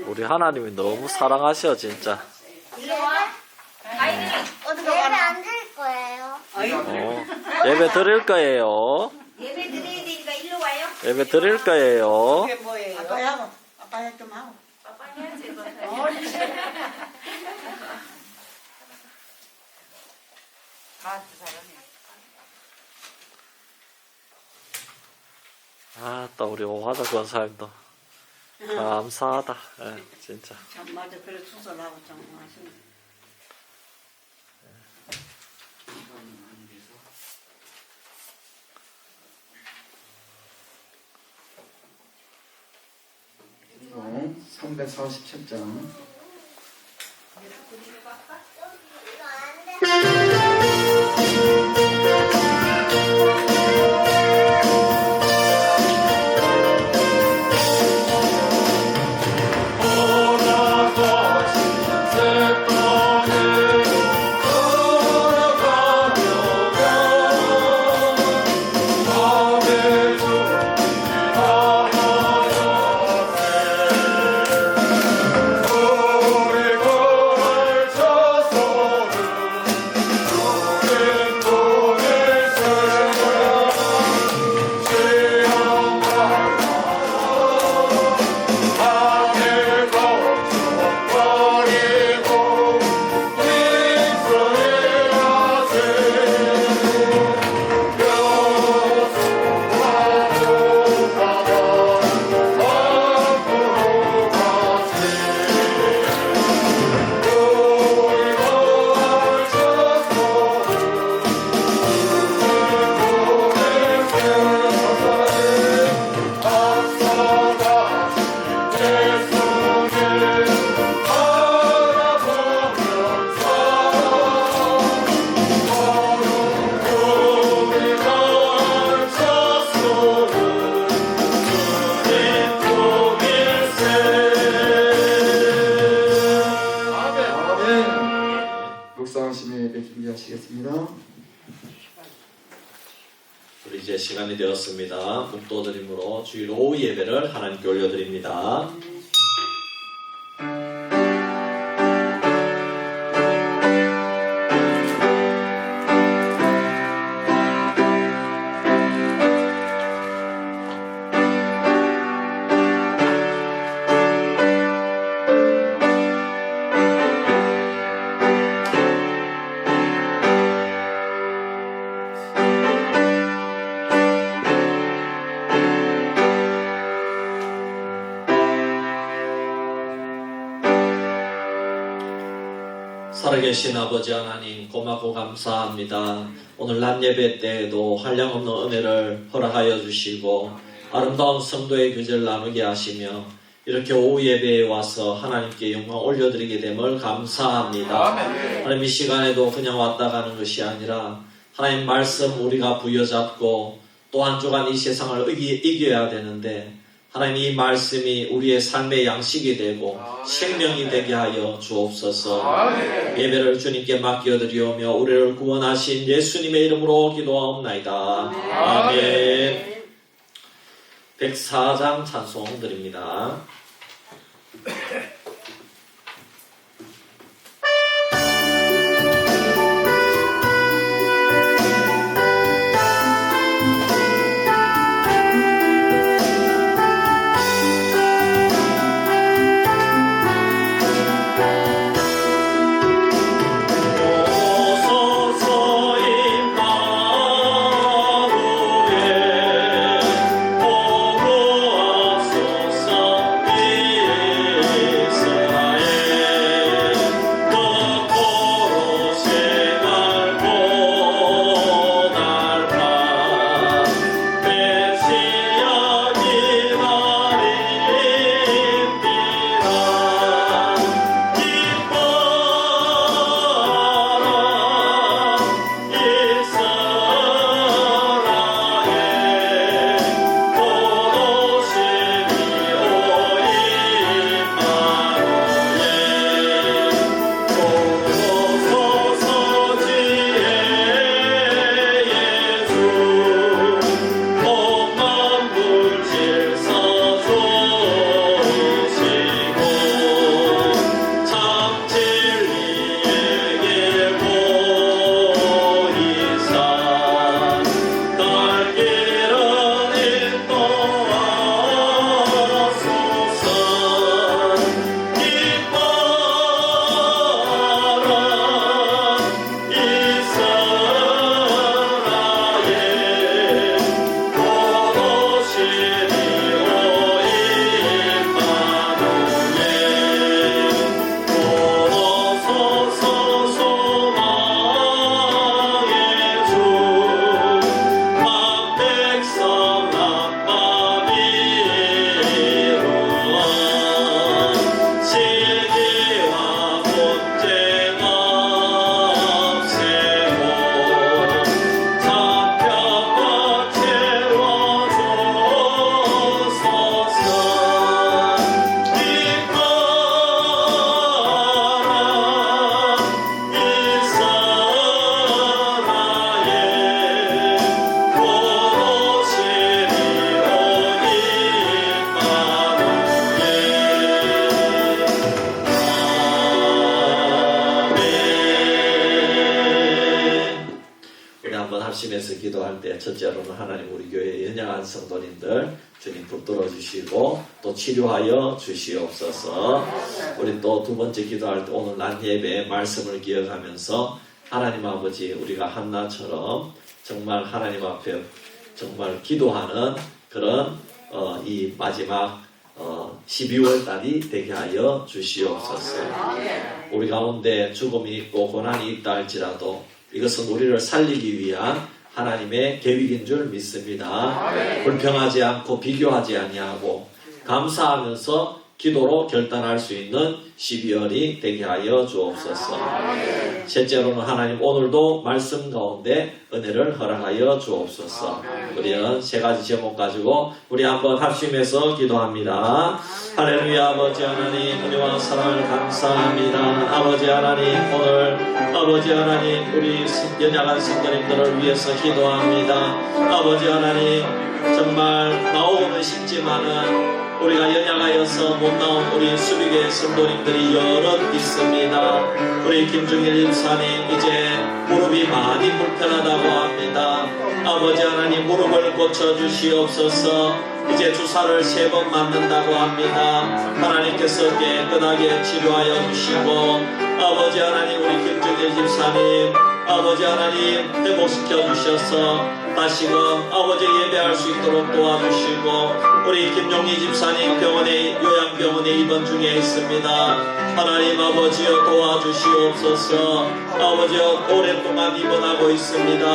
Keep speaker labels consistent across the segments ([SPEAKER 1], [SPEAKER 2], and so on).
[SPEAKER 1] 우리 하나님이 너무 사랑하셔 진짜.
[SPEAKER 2] 예배 안 드릴 거예요.
[SPEAKER 1] 예배 드릴 거예요.
[SPEAKER 3] 예배 드려야 되니까 일로 와요.
[SPEAKER 1] 예배 드릴 거예요.
[SPEAKER 4] 그게 뭐예요? 아빠야, 아빠야 좀 하고.
[SPEAKER 3] 아빠 해야지 이거.
[SPEAKER 1] 또 우리 오화자 권사님도 감사하다. 진짜.
[SPEAKER 4] 참 맞아, 그래 수설하고 참 하시네.
[SPEAKER 5] 네, 347장.
[SPEAKER 2] 이거 안 돼.
[SPEAKER 5] 묵상하심에 예배 준비하시겠습니다.
[SPEAKER 1] 우리 이제 시간이 되었습니다. 묵도드림으로 주일 오후 예배를 하나님께 올려드립니다. 살아계신 아버지 하나님 고맙고 감사합니다. 오늘 낮 예배 때에도 한량없는 은혜를 허락하여 주시고 아름다운 성도의 교제를 나누게 하시며 이렇게 오후 예배에 와서 하나님께 영광 올려드리게 됨을 감사합니다. 하나님 이 시간에도 그냥 왔다 가는 것이 아니라 하나님 말씀 우리가 부여잡고 또 한 주간 이 세상을 이겨야 되는데 하나님 이 말씀이 우리의 삶의 양식이 되고 생명이 되게 하여 주옵소서. 예배를 주님께 맡겨드리오며 우리를 구원하신 예수님의 이름으로 기도하옵나이다. 아멘. 104장 찬송 드립니다. 합심해서 기도할 때 첫째로는 하나님 우리 교회 연약한 성도님들 주님 붙들어 주시고 또 치료하여 주시옵소서. 우리 또 두 번째 기도할 때 오늘 낮 예배의 말씀을 기억하면서 하나님 아버지 우리가 한나처럼 정말 하나님 앞에 정말 기도하는 그런 이 마지막 12월 달이 되게 하여 주시옵소서. 우리 가운데 죽음이 있고 고난이 있다 할지라도 이것은 우리를 살리기 위한 하나님의 계획인 줄 믿습니다. 불평하지 않고 비교하지 아니하고 감사하면서 기도로 결단할 수 있는 12월이 되게 하여 주옵소서. 셋째로는 하나님 오늘도 말씀 가운데 은혜를 허락하여 주옵소서. 우리는 세 가지 제목 가지고 우리 한번 합심해서 기도합니다. 할렐루야. 아버지 하나님 은혜와 사랑을 감사합니다. 아버지 하나님 오늘 아버지 하나님 우리 연약한 성도님들을 위해서 기도합니다. 아버지 하나님 정말 나오고는 싶지만은 우리가 연약하여서 못 나온 우리 수비계 성도님들이 여럿 있습니다. 우리 김중일 임사님 이제 무릎이 많이 불편하다고 합니다. 아버지 하나님 무릎을 고쳐주시옵소서. 이제 주사를 3번 맞는다고 합니다. 하나님께서 깨끗하게 치료하여 주시고 아버지 하나님 우리 김중일 집사님 아버지 하나님 회복시켜 주셔서 다시금 아버지 예배할 수 있도록 도와주시고 우리 김용희 집사님 병원에 요양병원에 입원 중에 있습니다. 하나님 아버지여 도와주시옵소서. 아버지여 오랫동안 입원하고 있습니다.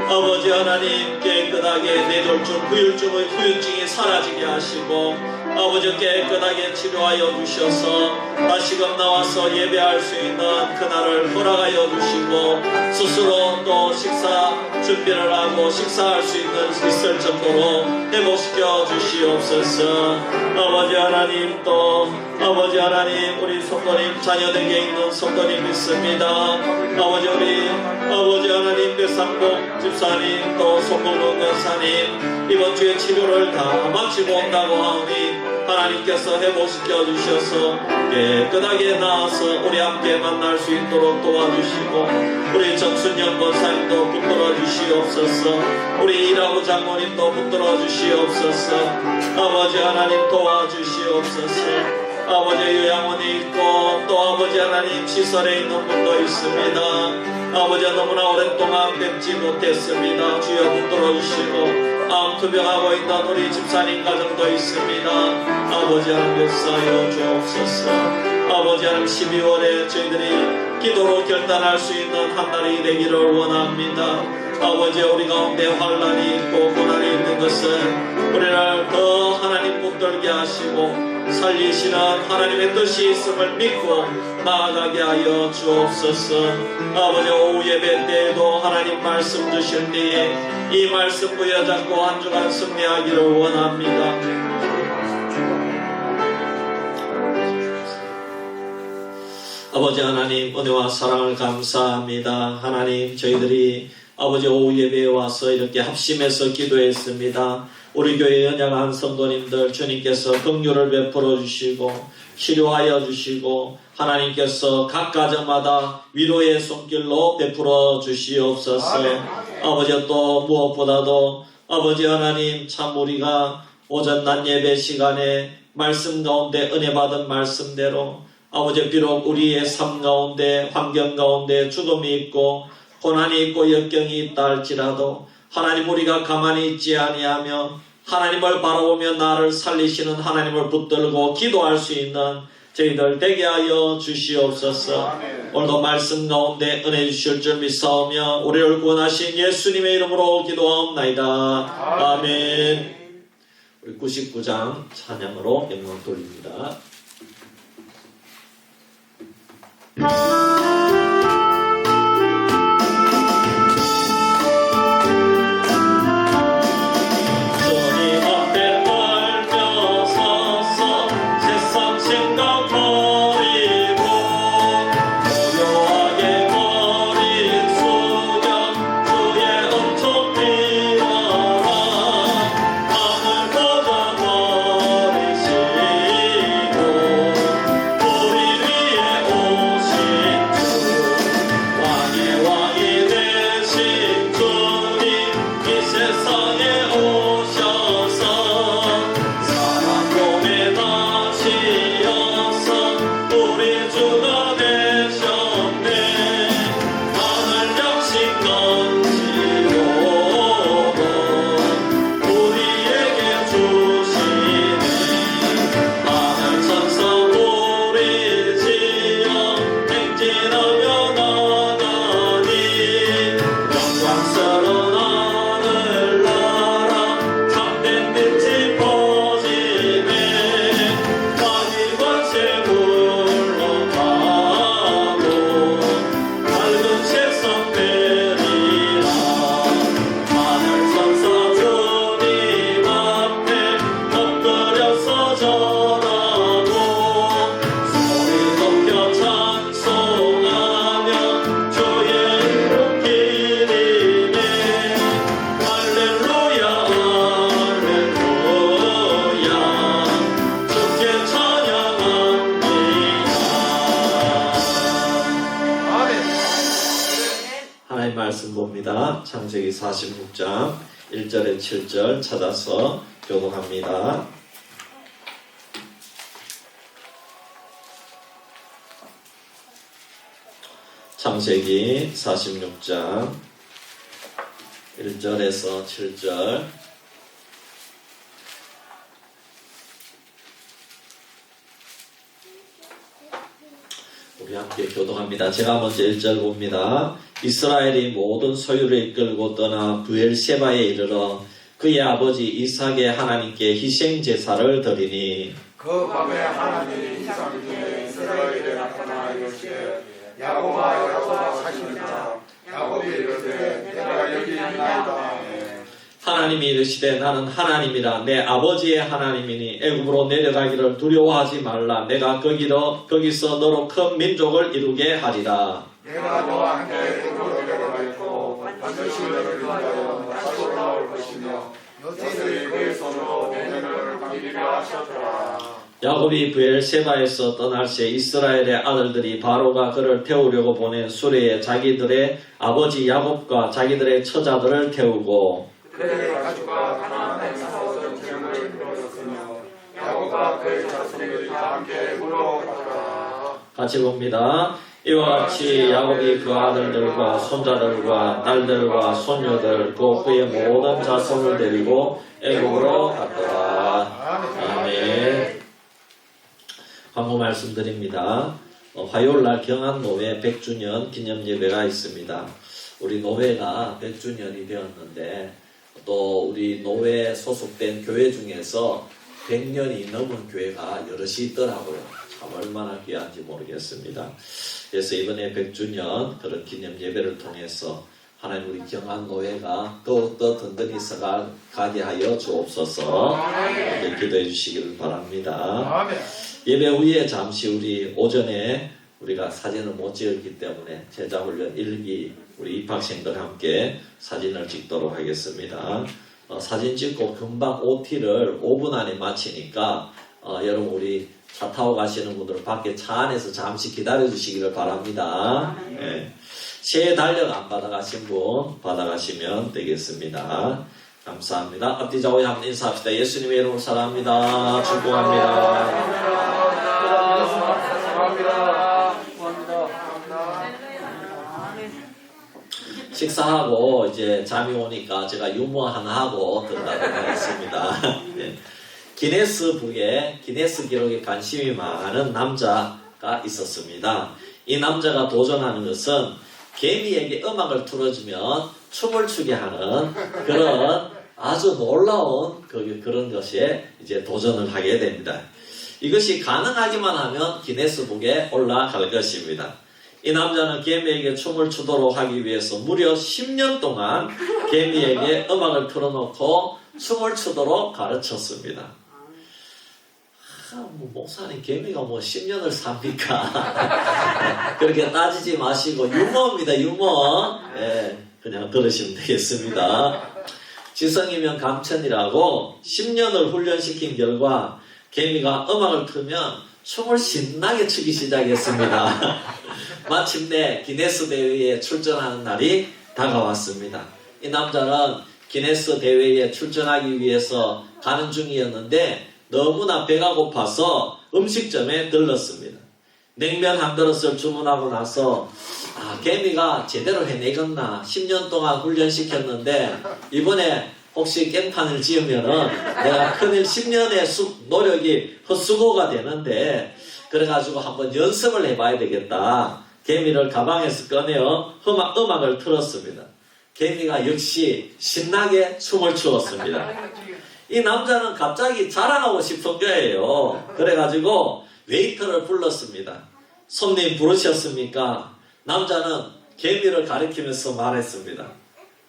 [SPEAKER 1] 아버지 하나님 깨끗하게 뇌졸중 후유증이 사라지게 하시고 아버지 깨끗하게 치료하여 주셔서 다시금 나와서 예배할 수 있는 그날을 허락하여 주시고 스스로 또 식사 준비를 하고 식사할 수 있을 정도로 회복시켜 주시옵소서. 아버지 하나님 또 아버지 하나님 우리 성도님 자녀에게 있는 성도님 있습니다. 아버지 우리 아버지 하나님 배상복 집사님 또 송국동 권사님 이번 주에 치료를 다 마치고 온다고 하오니 하나님께서 회복시켜 주셔서 깨끗하게 나아서 우리 함께 만날 수 있도록 도와주시고 우리 정순영 권사님도 붙들어 주시옵소서. 우리 이라부 장모님도 붙들어 주시옵소서. 아버지 하나님 도와주시옵소서. 아버지 요양원에 있고 또 아버지 하나님 시설에 있는 분도 있습니다. 아버지 너무나 오랫동안 뵙지 못했습니다. 주여 붙들어 주시고 투병하고 있는 우리 집사님 가정도 있습니다. 아버지 하나님 역사하여 주옵소서. 아버지 하나님 12월에 저희들이 기도로 결단할 수 있는 한 날이 되기를 원합니다. 아버지 우리 가운데 환난이 있고 고난이 있는 것은 우리를 더 하나님 붙들게 하시고 살리시는 하나님의 뜻이 있음을 믿고 나아가게 하여 주옵소서. 아버지 오후 예배 때에도 하나님 말씀 주실 때에 이 말씀 부여잡고 한 주간 승리하기를 원합니다. 아버지 하나님 은혜와 사랑을 감사합니다. 하나님 저희들이 아버지 오후 예배에 와서 이렇게 합심해서 기도했습니다. 우리 교회 연약한 성도님들 주님께서 긍휼을 베풀어 주시고 치료하여 주시고 하나님께서 각 가정마다 위로의 손길로 베풀어 주시옵소서. 아버지 또 무엇보다도 아버지 하나님 참 우리가 오전 낮 예배 시간에 말씀 가운데 은혜 받은 말씀대로 아버지 비록 우리의 삶 가운데 환경 가운데 죽음이 있고 고난이 있고 역경이 있다 할지라도 하나님 우리가 가만히 있지 아니하며 하나님을 바라보며 나를 살리시는 하나님을 붙들고 기도할 수 있는 저희들 되게 하여 주시옵소서. 오늘도 말씀 가운데 은혜 주실 줄 믿사오며 우리를 구원하신 예수님의 이름으로 기도하옵나이다. 아멘. 우리 99장 찬양으로 영광 돌립니다.
[SPEAKER 6] 우리 위에 오신
[SPEAKER 1] 하나님 말씀 봅니다. 창세기 46장 1절에 7절 찾아서 교독합니다. 창세기 46장 1절에서 7절 우리 함께 교독합니다. 제가 먼저 1절 봅니다. 이스라엘이 모든 소유를 이끌고 떠나 브엘세바에 이르러 그의 아버지 이삭의 하나님께 희생 제사를 드리니
[SPEAKER 6] 그 밤에 하나님이 이삭에게 이스라엘에 나타나 이르시되 야곱아 하시니라. 야곱이 이르되 내가 여기 있나이다.
[SPEAKER 1] 하나님이 이르시되 나는 하나님이라 내 아버지의 하나님이니 애굽으로 내려가기를 두려워하지 말라. 내가 거기서 너로 큰 민족을 이루게 하리라.
[SPEAKER 6] 내가 너와 함께 애굽으로 내려가 있고 반드시 너를 위하여 다시 올라올 것이며 너희들이 그의 손으로 내년을 감기리라 하셨더라.
[SPEAKER 1] 야곱이 브엘세바에서 떠날 새 이스라엘의 아들들이 바로가 그를 태우려고 보낸 수레에 자기들의 아버지 야곱과 자기들의 처자들을 태우고
[SPEAKER 6] 그의 가족과 가나안 땅에서 전쟁을 이루었으며 야곱과 그의 자손들이 다 함께 애굽으로 갔더라.
[SPEAKER 1] 같이 봅니다. 이와 같이 야곱이 그 아들들과 손자들과 딸들과 손녀들 또 그의 모든 자손을 데리고 애굽으로 갔더라. 아멘. 광고 말씀드립니다. 화요일날 경안노회 100주년 기념예배가 있습니다. 우리 노회가 100주년이 되었는데 또 우리 노회에 소속된 교회 중에서 100년이 넘은 교회가 여럿이 있더라고요. 참 얼마나 귀한지 모르겠습니다. 그래서 이번에 100주년 그런 기념예배를 통해서 하나님 우리 경안노회가 더욱더 든든히 서가게 하여 주옵소서. 기도해 주시기를 바랍니다. 예배 후에 잠시 우리 오전에 우리가 사진을 못 찍었기 때문에 제자훈련 1기 우리 입학생들 함께 사진을 찍도록 하겠습니다. 사진 찍고 금방 OT를 5분 안에 마치니까 여러분 우리 차 타고 가시는 분들 밖에 차 안에서 잠시 기다려 주시기를 바랍니다. 예. 새해 달력 안 받아가신 분 받아가시면 되겠습니다. 감사합니다. 앞뒤 좌우에 한번 인사합시다. 예수님의 이름으로 사랑합니다. 축복합니다. 식사하고 이제 잠이 오니까 제가 유머 하나 하고 들어가도록 하겠습니다. 네. 기네스북에 기네스 기록에 관심이 많은 남자가 있었습니다. 이 남자가 도전하는 것은 개미에게 음악을 틀어주면 춤을 추게 하는 그런 아주 놀라운 그런 것에 이제 도전을 하게 됩니다. 이것이 가능하기만 하면 기네스북에 올라갈 것입니다. 이 남자는 개미에게 춤을 추도록 하기 위해서 무려 10년 동안 개미에게 음악을 틀어놓고 춤을 추도록 가르쳤습니다. 목사님 개미가 10년을 삽니까? 그렇게 따지지 마시고 유머입니다. 유머. 네, 그냥 들으시면 되겠습니다. 지성이면 감천이라고 10년을 훈련시킨 결과 개미가 음악을 틀면 춤을 신나게 추기 시작했습니다. 마침내 기네스 대회에 출전하는 날이 다가왔습니다. 이 남자는 기네스 대회에 출전하기 위해서 가는 중이었는데 너무나 배가 고파서 음식점에 들렀습니다. 냉면 한 그릇을 주문하고 나서 개미가 제대로 해내겠나 10년 동안 훈련시켰는데 이번에 혹시 깽판을 지으면은 내가 큰일 10년의 노력이 헛수고가 되는데 그래가지고 한번 연습을 해봐야 되겠다. 개미를 가방에서 꺼내어 음악을 틀었습니다. 개미가 역시 신나게 춤을 추었습니다. 이 남자는 갑자기 자랑하고 싶은 거예요. 그래가지고 웨이터를 불렀습니다. 손님 부르셨습니까? 남자는 개미를 가리키면서 말했습니다.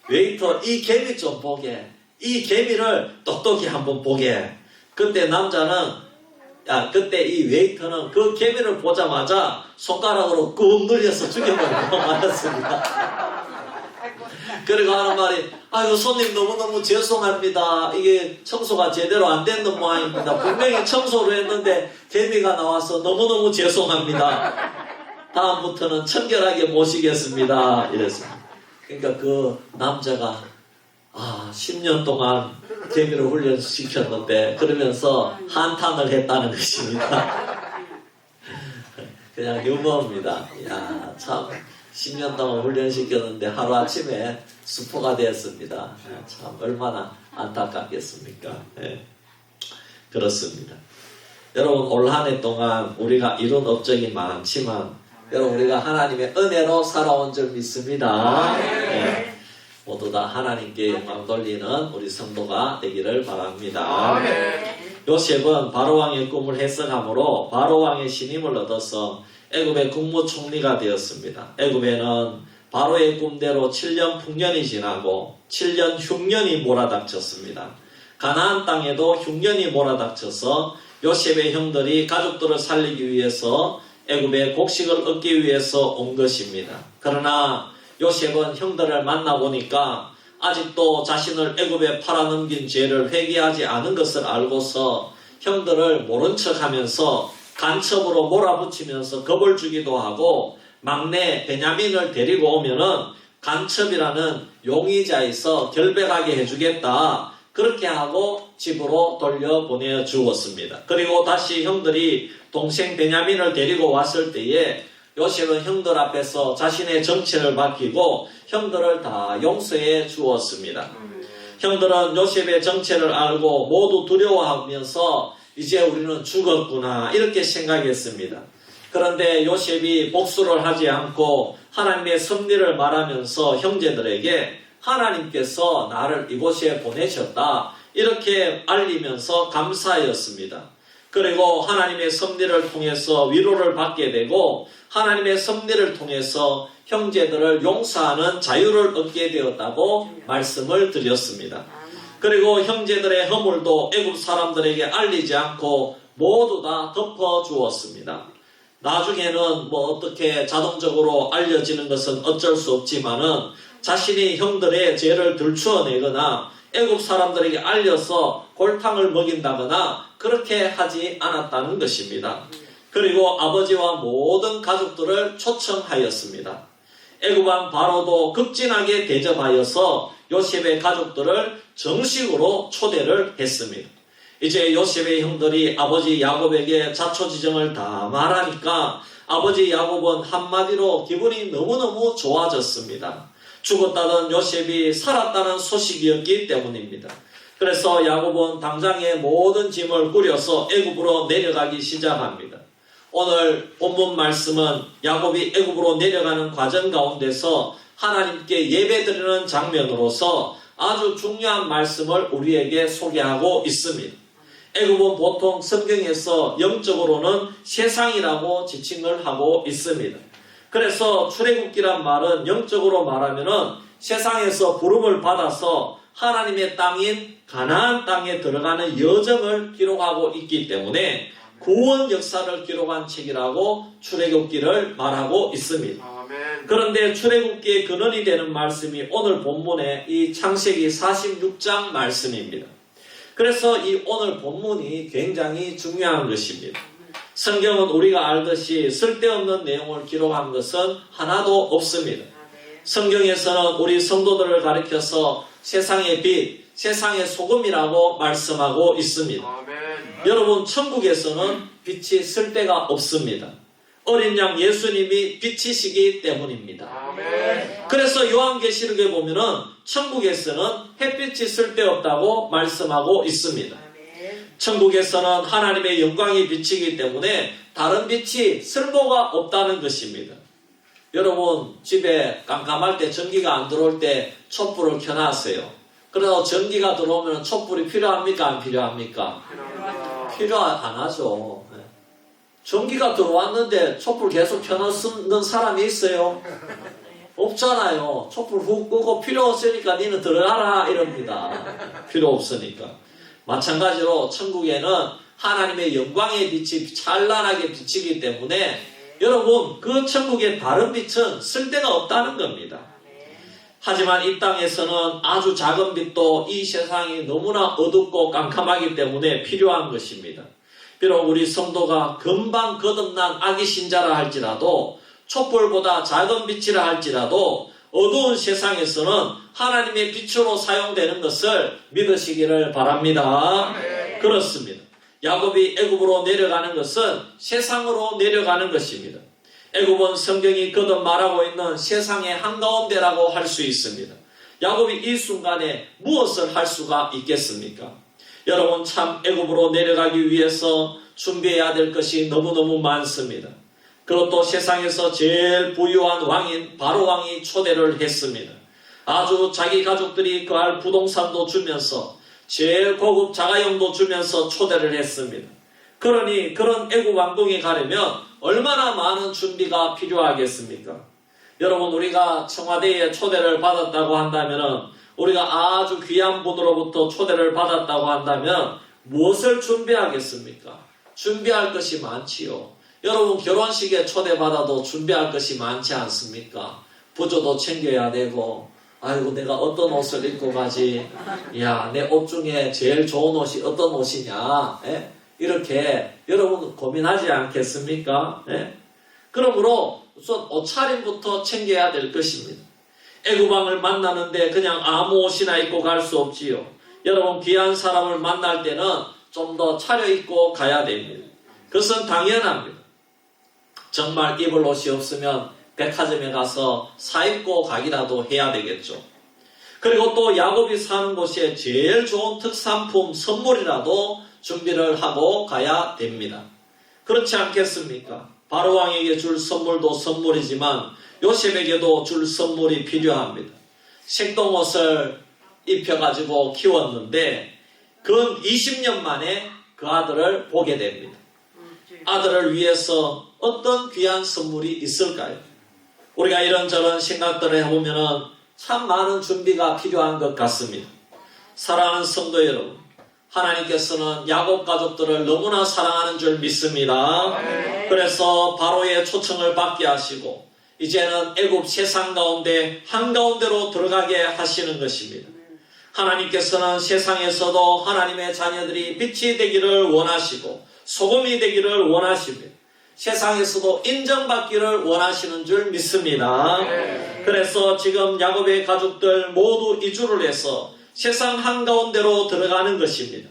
[SPEAKER 1] 웨이터 이 개미 좀 보게. 이 개미를 똑똑히 한번 보게. 그때 그때 이 웨이터는 그 개미를 보자마자 손가락으로 꾹 눌려서 죽여버리고 말았습니다. 그리고 하는 말이 아이고 손님 너무너무 죄송합니다. 이게 청소가 제대로 안 된 모양입니다. 분명히 청소를 했는데 개미가 나와서 너무너무 죄송합니다. 다음부터는 청결하게 모시겠습니다. 이랬습니다. 그러니까 그 남자가 10년 동안 재미로 훈련시켰는데 그러면서 한탄을 했다는 것입니다. 그냥 유머입니다. 야, 참 10년 동안 훈련시켰는데 하루아침에 수포가 되었습니다. 참 얼마나 안타깝겠습니까? 네. 그렇습니다. 여러분 올 한 해 동안 우리가 이룬 업적이 많지만 여러분 우리가 하나님의 은혜로 살아온 줄 믿습니다. 네. 모두 다 하나님께 영광 돌리는 우리 성도가 되기를 바랍니다. 요셉은 바로왕의 꿈을 해석함으로 바로왕의 신임을 얻어서 애굽의 국무총리가 되었습니다. 애굽에는 바로의 꿈대로 7년 풍년이 지나고 7년 흉년이 몰아닥쳤습니다. 가나안 땅에도 흉년이 몰아닥쳐서 요셉의 형들이 가족들을 살리기 위해서 애굽의 곡식을 얻기 위해서 온 것입니다. 그러나 요셉은 형들을 만나보니까 아직도 자신을 애굽에 팔아넘긴 죄를 회개하지 않은 것을 알고서 형들을 모른 척하면서 간첩으로 몰아붙이면서 겁을 주기도 하고 막내 베냐민을 데리고 오면은 간첩이라는 용의자에서 결백하게 해주겠다. 그렇게 하고 집으로 돌려보내 주었습니다. 그리고 다시 형들이 동생 베냐민을 데리고 왔을 때에 요셉은 형들 앞에서 자신의 정체를 밝히고 형들을 다 용서해 주었습니다. 형들은 요셉의 정체를 알고 모두 두려워하면서 이제 우리는 죽었구나 이렇게 생각했습니다. 그런데 요셉이 복수를 하지 않고 하나님의 섭리를 말하면서 형제들에게 하나님께서 나를 이곳에 보내셨다 이렇게 알리면서 감사하였습니다. 그리고 하나님의 섭리를 통해서 위로를 받게 되고 하나님의 섭리를 통해서 형제들을 용서하는 자유를 얻게 되었다고 말씀을 드렸습니다. 그리고 형제들의 허물도 애굽 사람들에게 알리지 않고 모두 다 덮어주었습니다. 나중에는 어떻게 자동적으로 알려지는 것은 어쩔 수 없지만은 자신이 형들의 죄를 들추어내거나 애굽 사람들에게 알려서 골탕을 먹인다거나 그렇게 하지 않았다는 것입니다. 그리고 아버지와 모든 가족들을 초청하였습니다. 애굽왕 바로도 극진하게 대접하여서 요셉의 가족들을 정식으로 초대를 했습니다. 이제 요셉의 형들이 아버지 야곱에게 자초지정을 다 말하니까 아버지 야곱은 한마디로 기분이 너무너무 좋아졌습니다. 죽었다던 요셉이 살았다는 소식이었기 때문입니다. 그래서 야곱은 당장에 모든 짐을 꾸려서 애굽으로 내려가기 시작합니다. 오늘 본문 말씀은 야곱이 애굽으로 내려가는 과정 가운데서 하나님께 예배드리는 장면으로서 아주 중요한 말씀을 우리에게 소개하고 있습니다. 애굽은 보통 성경에서 영적으로는 세상이라고 지칭을 하고 있습니다. 그래서 출애굽기란 말은 영적으로 말하면은 세상에서 부름을 받아서 하나님의 땅인 가나안 땅에 들어가는 여정을 기록하고 있기 때문에 구원 역사를 기록한 책이라고 출애굽기를 말하고 있습니다. 그런데 출애굽기의 근원이 되는 말씀이 오늘 본문의 이 창세기 46장 말씀입니다. 그래서 이 오늘 본문이 굉장히 중요한 것입니다. 성경은 우리가 알듯이 쓸데없는 내용을 기록한 것은 하나도 없습니다. 성경에서는 우리 성도들을 가리켜서 세상의 빛, 세상의 소금이라고 말씀하고 있습니다. 여러분, 천국에서는 빛이 쓸데가 없습니다. 어린 양 예수님이 빛이시기 때문입니다. 그래서 요한계시록에 보면은 천국에서는 햇빛이 쓸데없다고 말씀하고 있습니다. 천국에서는 하나님의 영광이 비치기 때문에 다른 빛이 쓸모가 없다는 것입니다. 여러분, 집에 깜깜할 때 전기가 안 들어올 때 촛불을 켜놨어요. 그래서 전기가 들어오면 촛불이 필요합니까? 안 필요합니까? 필요 안 하죠. 전기가 들어왔는데 촛불 계속 켜놓는 사람이 있어요? 없잖아요. 촛불 훅 끄고 필요 없으니까 니는 들어가라 이럽니다. 필요 없으니까. 마찬가지로 천국에는 하나님의 영광의 빛이 찬란하게 비치기 때문에 여러분, 그 천국의 다른 빛은 쓸데가 없다는 겁니다. 하지만 이 땅에서는 아주 작은 빛도 이 세상이 너무나 어둡고 깜깜하기 때문에 필요한 것입니다. 비록 우리 성도가 금방 거듭난 아기 신자라 할지라도 촛불보다 작은 빛이라 할지라도 어두운 세상에서는 하나님의 빛으로 사용되는 것을 믿으시기를 바랍니다. 그렇습니다. 야곱이 애굽으로 내려가는 것은 세상으로 내려가는 것입니다. 애굽은 성경이 거듭 말하고 있는 세상의 한가운데라고 할 수 있습니다. 야곱이 이 순간에 무엇을 할 수가 있겠습니까? 여러분, 참 애굽으로 내려가기 위해서 준비해야 될 것이 너무너무 많습니다. 그것도 세상에서 제일 부유한 왕인 바로 왕이 초대를 했습니다. 아주 자기 가족들이 거할 부동산도 주면서 제일 고급 자가용도 주면서 초대를 했습니다. 그러니 그런 애굽 왕궁에 가려면 얼마나 많은 준비가 필요하겠습니까? 여러분, 우리가 청와대에 초대를 받았다고 한다면, 우리가 아주 귀한 분으로부터 초대를 받았다고 한다면 무엇을 준비하겠습니까? 준비할 것이 많지요. 여러분, 결혼식에 초대받아도 준비할 것이 많지 않습니까? 부조도 챙겨야 되고, 아이고 내가 어떤 옷을 입고 가지, 야, 내 옷 중에 제일 좋은 옷이 어떤 옷이냐, 이렇게 여러분 고민하지 않겠습니까? 그러므로 우선 옷차림부터 챙겨야 될 것입니다. 애굽왕을 만나는데 그냥 아무 옷이나 입고 갈 수 없지요. 여러분, 귀한 사람을 만날 때는 좀 더 차려입고 가야 됩니다. 그것은 당연합니다. 정말 입을 옷이 없으면 백화점에 가서 사입고 가기라도 해야 되겠죠. 그리고 또 야곱이 사는 곳에 제일 좋은 특산품 선물이라도 준비를 하고 가야 됩니다. 그렇지 않겠습니까? 바로왕에게 줄 선물도 선물이지만 요셉에게도 줄 선물이 필요합니다. 색동옷을 입혀가지고 키웠는데 근 20년 만에 그 아들을 보게 됩니다. 아들을 위해서 어떤 귀한 선물이 있을까요? 우리가 이런저런 생각들을 해보면 참 많은 준비가 필요한 것 같습니다. 사랑하는 성도 여러분, 하나님께서는 야곱 가족들을 너무나 사랑하는 줄 믿습니다. 그래서 바로의 초청을 받게 하시고 이제는 애굽 세상 가운데 한가운데로 들어가게 하시는 것입니다. 하나님께서는 세상에서도 하나님의 자녀들이 빛이 되기를 원하시고 소금이 되기를 원하십니다. 세상에서도 인정받기를 원하시는 줄 믿습니다. 그래서 지금 야곱의 가족들 모두 이주를 해서 세상 한가운데로 들어가는 것입니다.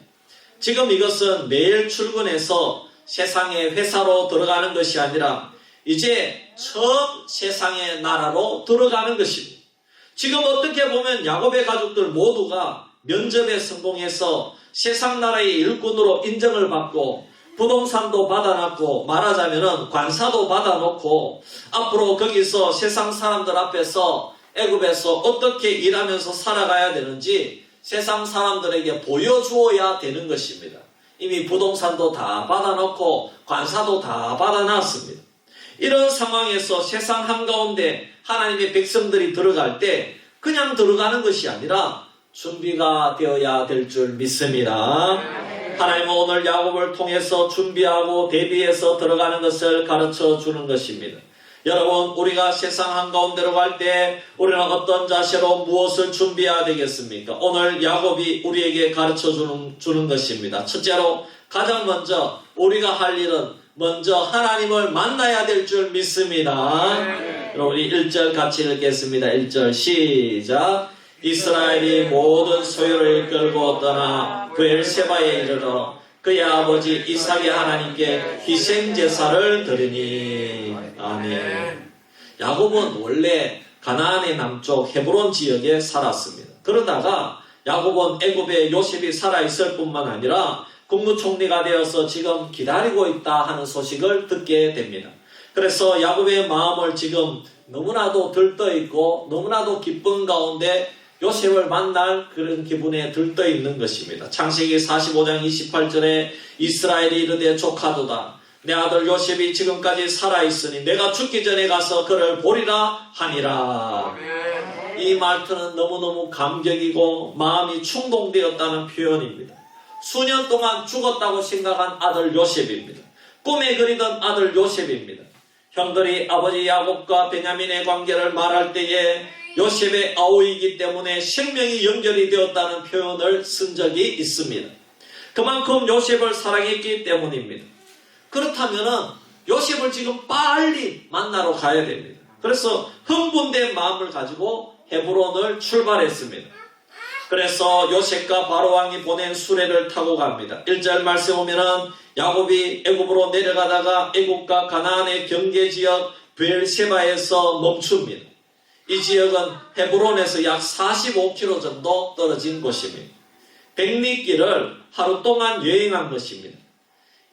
[SPEAKER 1] 지금 이것은 매일 출근해서 세상의 회사로 들어가는 것이 아니라 이제 처음 세상의 나라로 들어가는 것입니다. 지금 어떻게 보면 야곱의 가족들 모두가 면접에 성공해서 세상 나라의 일꾼으로 인정을 받고 부동산도 받아놨고 말하자면 관사도 받아놓고 앞으로 거기서 세상 사람들 앞에서 애굽에서 어떻게 일하면서 살아가야 되는지 세상 사람들에게 보여주어야 되는 것입니다. 이미 부동산도 다 받아놓고 관사도 다 받아놨습니다. 이런 상황에서 세상 한가운데 하나님의 백성들이 들어갈 때 그냥 들어가는 것이 아니라 준비가 되어야 될 줄 믿습니다. 하나님은 오늘 야곱을 통해서 준비하고 대비해서 들어가는 것을 가르쳐 주는 것입니다. 여러분, 우리가 세상 한가운데로 갈 때 우리는 어떤 자세로 무엇을 준비해야 되겠습니까? 오늘 야곱이 우리에게 가르쳐 주는 것입니다. 첫째로 가장 먼저 우리가 할 일은 먼저 하나님을 만나야 될 줄 믿습니다. 여러분, 우리 1절 같이 읽겠습니다. 1절 시작. 이스라엘이 모든 소유를 이끌고 떠나 브엘세바에 이르러 그의 아버지 이삭의 하나님께 희생제사를 드리니. 아멘. 야곱은 원래 가나안의 남쪽 헤브론 지역에 살았습니다. 그러다가 야곱은 애굽에 요셉이 살아있을 뿐만 아니라 국무총리가 되어서 지금 기다리고 있다 하는 소식을 듣게 됩니다. 그래서 야곱의 마음을 지금 너무나도 들떠있고 너무나도 기쁜 가운데 요셉을 만날 그런 기분에 들떠있는 것입니다. 창세기 45장 28절에 이스라엘이 이르되 조카도다. 내 아들 요셉이 지금까지 살아있으니 내가 죽기 전에 가서 그를 보리라 하니라. 이 말투는 너무너무 감격이고 마음이 충동되었다는 표현입니다. 수년 동안 죽었다고 생각한 아들 요셉입니다. 꿈에 그리던 아들 요셉입니다. 형들이 아버지 야곱과 베냐민의 관계를 말할 때에 요셉의 아우이기 때문에 생명이 연결이 되었다는 표현을 쓴 적이 있습니다. 그만큼 요셉을 사랑했기 때문입니다. 그렇다면 요셉을 지금 빨리 만나러 가야 됩니다. 그래서 흥분된 마음을 가지고 헤브론을 출발했습니다. 그래서 요셉과 바로왕이 보낸 수레를 타고 갑니다. 1절 말씀 보면은 야곱이 애굽으로 내려가다가 애굽과 가나안의 경계지역 브엘세바에서 멈춥니다. 이 지역은 헤브론에서 약 45km 정도 떨어진 곳입니다. 백리길을 하루 동안 여행한 것입니다.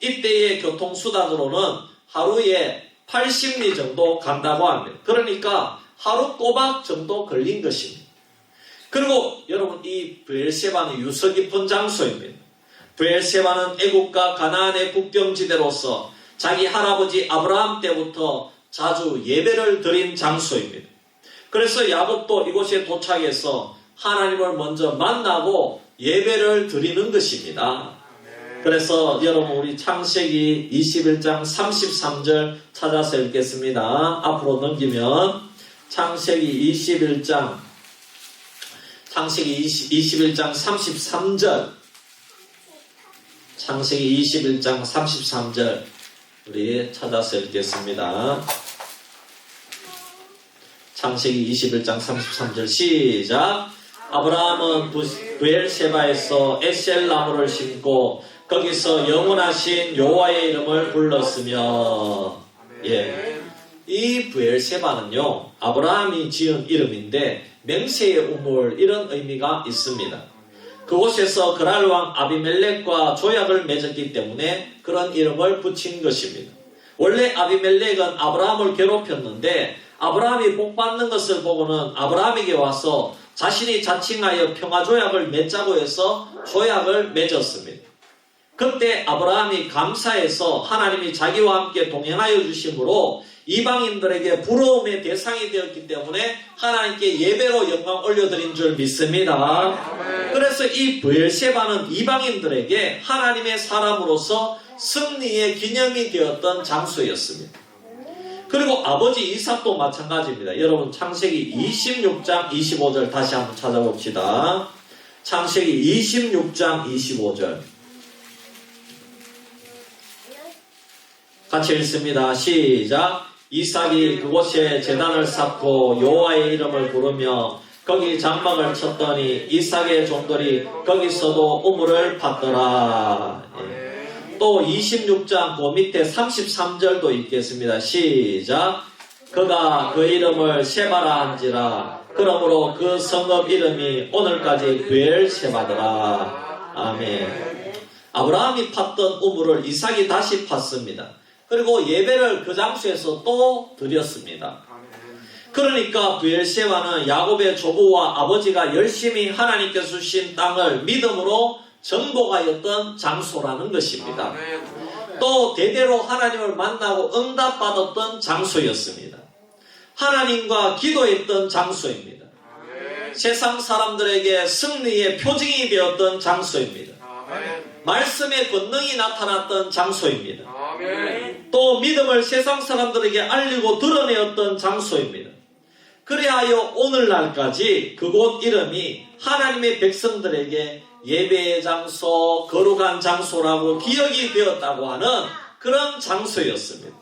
[SPEAKER 1] 이때의 교통수단으로는 하루에 80리 정도 간다고 합니다. 그러니까 하루 꼬박 정도 걸린 것입니다. 그리고 여러분 이 브엘세바는 유서 깊은 장소입니다. 브엘세바는 애굽과 가나안의 국경지대로서 자기 할아버지 아브라함 때부터 자주 예배를 드린 장소입니다. 그래서 야곱도 이곳에 도착해서 하나님을 먼저 만나고 예배를 드리는 것입니다. 그래서 여러분 우리 창세기 21장 33절 찾아서 읽겠습니다. 앞으로 넘기면 창세기 21장 33절 창세기 21장 33절 우리 찾아서 읽겠습니다. 창세기 21장 33절 시작. 아브라함은 브엘세바에서 에셀 나무를 심고 거기서 영원하신 여호와의 이름을 불렀으며 이 브엘세바는요 아브라함이 지은 이름인데 맹세의 우물 이런 의미가 있습니다. 그곳에서 그랄 왕 아비멜렉과 조약을 맺었기 때문에 그런 이름을 붙인 것입니다. 원래 아비멜렉은 아브라함을 괴롭혔는데 아브라함이 복받는 것을 보고는 아브라함에게 와서 자신이 자칭하여 평화조약을 맺자고 해서 조약을 맺었습니다. 그때 아브라함이 감사해서 하나님이 자기와 함께 동행하여 주심으로 이방인들에게 부러움의 대상이 되었기 때문에 하나님께 예배로 영광 올려드린 줄 믿습니다. 그래서 이 브엘세바는 이방인들에게 하나님의 사람으로서 승리의 기념이 되었던 장소였습니다. 그리고 아버지 이삭도 마찬가지입니다. 여러분 창세기 26장 25절 다시 한번 찾아봅시다. 창세기 26장 25절 같이 읽습니다. 시작. 이삭이 그곳에 제단을 쌓고 여호와의 이름을 부르며 거기 장막을 쳤더니 이삭의 종들이 거기서도 우물을 팠더라. 또 26장 그 밑에 33절도 있겠습니다. 시작. 그가 그 이름을 세바라 한지라. 그러므로 그 성읍 이름이 오늘까지 브엘세바더라. 아멘. 아브라함이 팠던 우물을 이삭이 다시 팠습니다. 그리고 예배를 그 장소에서 또 드렸습니다. 그러니까 브엘세바는 야곱의 조부와 아버지가 열심히 하나님께서 주신 땅을 믿음으로 정복하였던 장소라는 것입니다. 또 대대로 하나님을 만나고 응답받았던 장소였습니다. 하나님과 기도했던 장소입니다. 세상 사람들에게 승리의 표징이 되었던 장소입니다. 말씀의 권능이 나타났던 장소입니다. 또 믿음을 세상 사람들에게 알리고 드러내었던 장소입니다. 그리하여 오늘날까지 그곳 이름이 하나님의 백성들에게 예배의 장소, 거룩한 장소라고 기억이 되었다고 하는 그런 장소였습니다.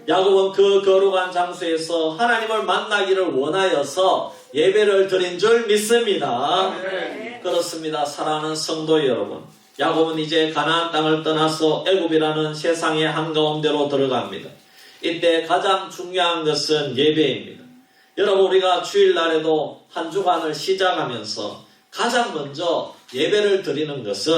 [SPEAKER 1] 야곱은 그 거룩한 장소에서 하나님을 만나기를 원하여서 예배를 드린 줄 믿습니다. 그렇습니다. 사랑하는 성도 여러분, 야곱은 이제 가나안 땅을 떠나서 애굽이라는 세상의 한가운데로 들어갑니다. 이때 가장 중요한 것은 예배입니다. 여러분 우리가 주일날에도 한 주간을 시작하면서 가장 먼저 예배를 드리는 것은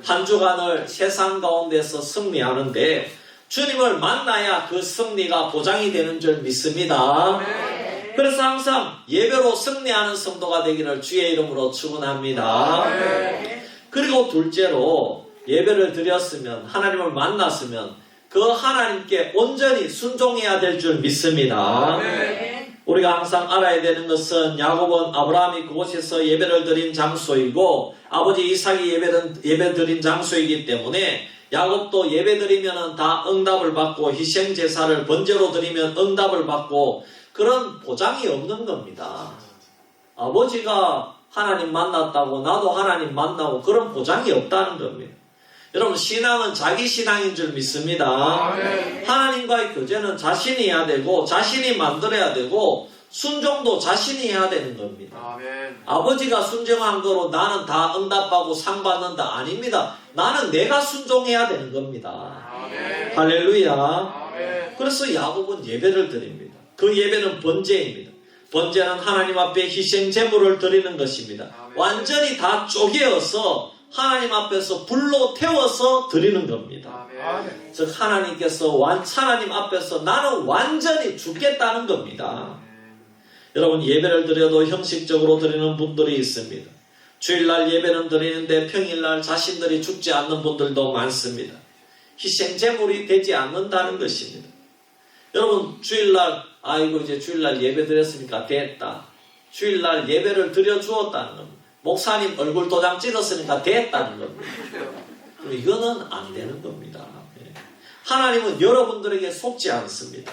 [SPEAKER 1] 한 주간을 세상 가운데서 승리하는데 주님을 만나야 그 승리가 보장이 되는 줄 믿습니다. 그래서 항상 예배로 승리하는 성도가 되기를 주의 이름으로 축원합니다. 그리고 둘째로 예배를 드렸으면 하나님을 만났으면 그 하나님께 온전히 순종해야 될 줄 믿습니다. 우리가 항상 알아야 되는 것은 야곱은 아브라함이 그곳에서 예배를 드린 장소이고 아버지 이삭이 예배 드린 장소이기 때문에 야곱도 예배 드리면 다 응답을 받고 희생제사를 번제로 드리면 응답을 받고 그런 보장이 없는 겁니다. 아버지가 하나님 만났다고 나도 하나님 만나고 그런 보장이 없다는 겁니다. 여러분 신앙은 자기 신앙인 줄 믿습니다. 하나님과의 교제는 자신이 해야 되고 자신이 만들어야 되고 순종도 자신이 해야 되는 겁니다.
[SPEAKER 6] 아멘.
[SPEAKER 1] 아버지가 순종한 거로 나는 다 응답하고 상 받는다. 아닙니다. 나는 내가 순종해야 되는 겁니다.
[SPEAKER 6] 아멘.
[SPEAKER 1] 할렐루야.
[SPEAKER 6] 아멘.
[SPEAKER 1] 그래서 야곱은 예배를 드립니다. 그 예배는 번제입니다. 번제는 하나님 앞에 희생 제물을 드리는 것입니다. 완전히 다 쪼개어서 하나님 앞에서 불로 태워서 드리는 겁니다.
[SPEAKER 6] 아멘.
[SPEAKER 1] 즉 하나님께서 하나님 앞에서 나는 완전히 죽겠다는 겁니다. 여러분 예배를 드려도 형식적으로 드리는 분들이 있습니다. 주일날 예배는 드리는데 평일날 자신들이 죽지 않는 분들도 많습니다. 희생 제물이 되지 않는다는 것입니다. 여러분 주일날 아이고 이제 주일날 예배 드렸으니까 됐다. 주일날 예배를 드려 주었다는 겁니다. 목사님 얼굴 도장 찍었으니까 됐다는 겁니다. 이거는 안 되는 겁니다. 하나님은 여러분들에게 속지 않습니다.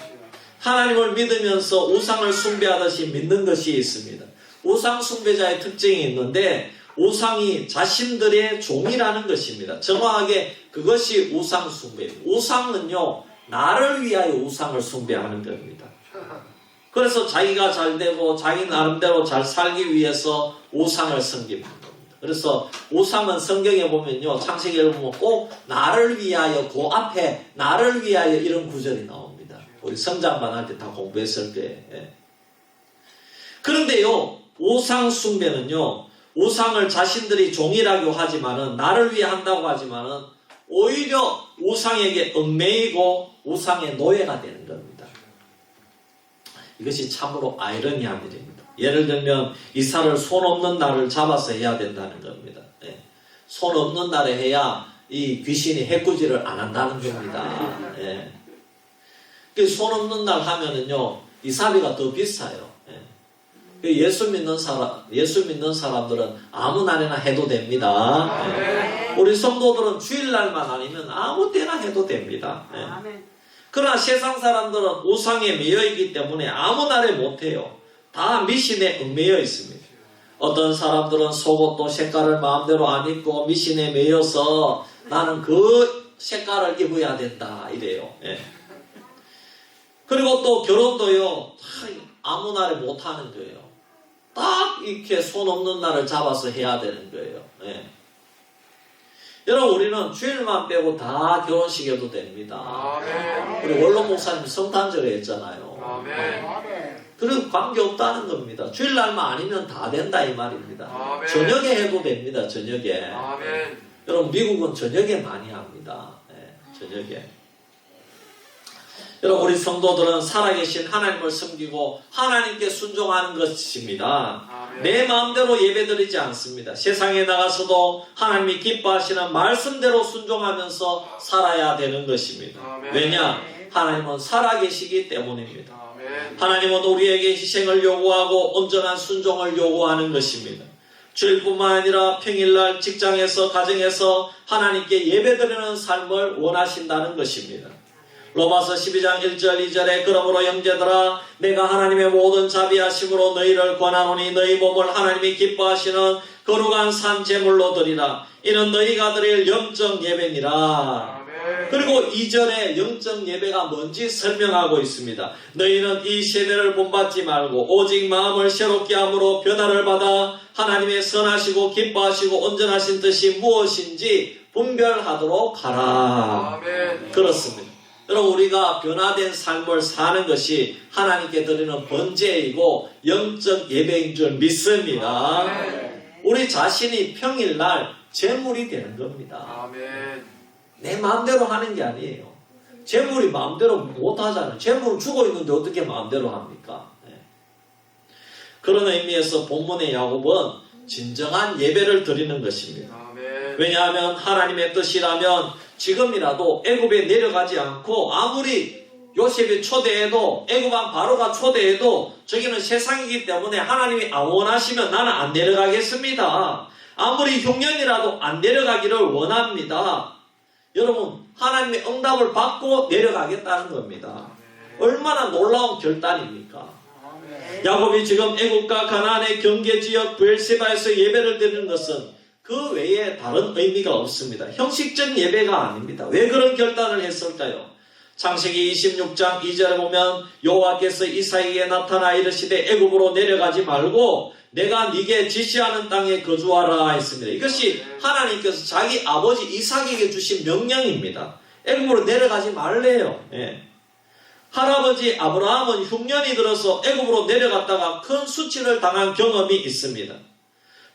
[SPEAKER 1] 하나님을 믿으면서 우상을 숭배하듯이 믿는 것이 있습니다. 우상 숭배자의 특징이 있는데 우상이 자신들의 종이라는 것입니다. 정확하게 그것이 우상 숭배입니다. 우상은요 나를 위하여 우상을 숭배하는 겁니다. 그래서 자기가 잘 되고 자기 나름대로 잘 살기 위해서 우상을 섬기는 겁니다. 그래서 우상은 성경에 보면요 창세기를 보면 꼭 나를 위하여 그 앞에 나를 위하여 이런 구절이 나옵니다. 우리 성장반 할 때 다 공부했을 때. 그런데요 우상 숭배는요 우상을 자신들이 종이라고 하지만은 나를 위해 한다고 하지만은 오히려 우상에게 얽매이고 우상의 노예가 되는 겁니다. 이것이 참으로 아이러니한 일입니다. 예를 들면 이사를 손 없는 날을 잡아서 해야 된다는 겁니다. 손 없는 날에 해야 이 귀신이 해꾸지를 안 한다는 겁니다. 손 없는 날 하면은요 이사비가 더 비싸요. 예수 믿는 사람들은 아무 날에나 해도 됩니다. 우리 성도들은 주일날만 아니면 아무 때나 해도 됩니다. 그러나 세상 사람들은 우상에 매여 있기 때문에 아무 날에 못해요. 다 미신에 얽매여 있습니다. 어떤 사람들은 속옷도 색깔을 마음대로 안 입고 미신에 매여서 나는 그 색깔을 입어야 된다 이래요. 그리고 또 결혼도요 아무 날에 못하는 거예요. 딱 이렇게 손 없는 날을 잡아서 해야 되는 거예요. 여러분 우리는 주일만 빼고 다 결혼식에도 됩니다. 우리 원로 목사님 성탄절에 했잖아요. 그리고 관계없다는 겁니다. 주일날만 아니면 다 된다 이 말입니다. 저녁에 해도 됩니다. 저녁에. 여러분 미국은 저녁에 많이 합니다. 저녁에. 여러분 우리 성도들은 살아계신 하나님을 섬기고 하나님께 순종하는 것입니다. 내 마음대로 예배드리지 않습니다. 세상에 나가서도 하나님이 기뻐하시는 말씀대로 순종하면서 살아야 되는 것입니다. 왜냐? 하나님은 살아계시기 때문입니다. 하나님은 우리에게 희생을 요구하고 온전한 순종을 요구하는 것입니다. 주일뿐만 아니라 평일날 직장에서 가정에서 하나님께 예배드리는 삶을 원하신다는 것입니다. 로마서 12장 1절 2절에 그러므로 형제들아 내가 하나님의 모든 자비하심으로 너희를 권하노니 너희 몸을 하나님이 기뻐하시는 거룩한 산 제물로 드리라. 이는 너희가 드릴 영적 예배니라. 그리고 2절에 영적 예배가 뭔지 설명하고 있습니다. 너희는 이 세대를 본받지 말고 오직 마음을 새롭게 함으로 변화를 받아 하나님의 선하시고 기뻐하시고 온전하신 뜻이 무엇인지 분별하도록 하라. 그렇습니다. 여러분 우리가 변화된 삶을 사는 것이 하나님께 드리는 번제이고 영적 예배인 줄 믿습니다. 우리 자신이 평일날 제물이 되는 겁니다. 내 마음대로 하는 게 아니에요. 제물이 마음대로 못하잖아요. 제물은 죽어 있는데 어떻게 마음대로 합니까? 그런 의미에서 본문의 야곱은 진정한 예배를 드리는 것입니다. 왜냐하면 하나님의 뜻이라면 지금이라도 애굽에 내려가지 않고 아무리 요셉이 초대해도 애굽왕 바로가 초대해도 저기는 세상이기 때문에 하나님이 원하시면 나는 안 내려가겠습니다. 아무리 흉년이라도 안 내려가기를 원합니다. 여러분 하나님의 응답을 받고 내려가겠다는 겁니다. 얼마나 놀라운 결단입니까? 야곱이 지금 애굽과 가나안의 경계지역 브엘세바에서 예배를 드리는 것은 그 외에 다른 의미가 없습니다. 형식적 예배가 아닙니다. 왜 그런 결단을 했을까요? 창세기 26장 2절에 보면 여호와께서 이삭에게 나타나 이르시되 애굽으로 내려가지 말고 내가 네게 지시하는 땅에 거주하라 했습니다. 이것이 하나님께서 자기 아버지 이삭에게 주신 명령입니다. 애굽으로 내려가지 말래요. 예. 할아버지 아브라함은 흉년이 들어서 애굽으로 내려갔다가 큰 수치를 당한 경험이 있습니다.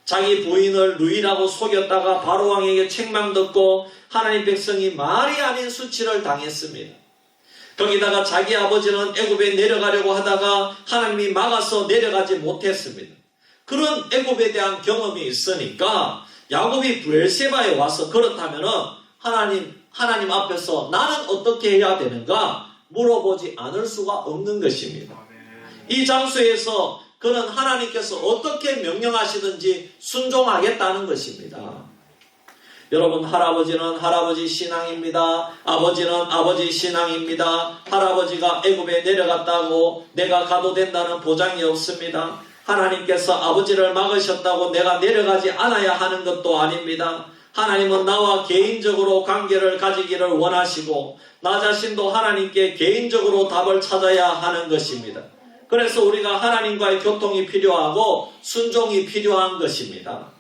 [SPEAKER 1] 자기 부인을 누이라고 속였다가 바로 왕에게 책망듣고 하나님 백성이 말이 아닌 수치를 당했습니다. 거기다가 자기 아버지는 애굽에 내려가려고 하다가 하나님이 막아서 내려가지 못했습니다. 그런 애굽에 대한 경험이 있으니까 야곱이 브엘세바에 와서 그렇다면은 하나님 앞에서 나는 어떻게 해야 되는가 물어보지 않을 수가 없는 것입니다. 이 장소에서 그는 하나님께서 어떻게 명령하시든지 순종하겠다는 것입니다. 여러분, 할아버지는 할아버지 신앙입니다. 아버지는 아버지 신앙입니다. 할아버지가 애굽에 내려갔다고 내가 가도 된다는 보장이 없습니다. 하나님께서 아버지를 막으셨다고 내가 내려가지 않아야 하는 것도 아닙니다. 하나님은 나와 개인적으로 관계를 가지기를 원하시고 나 자신도 하나님께 개인적으로 답을 찾아야 하는 것입니다. 그래서 우리가 하나님과의 교통이 필요하고 순종이 필요한 것입니다.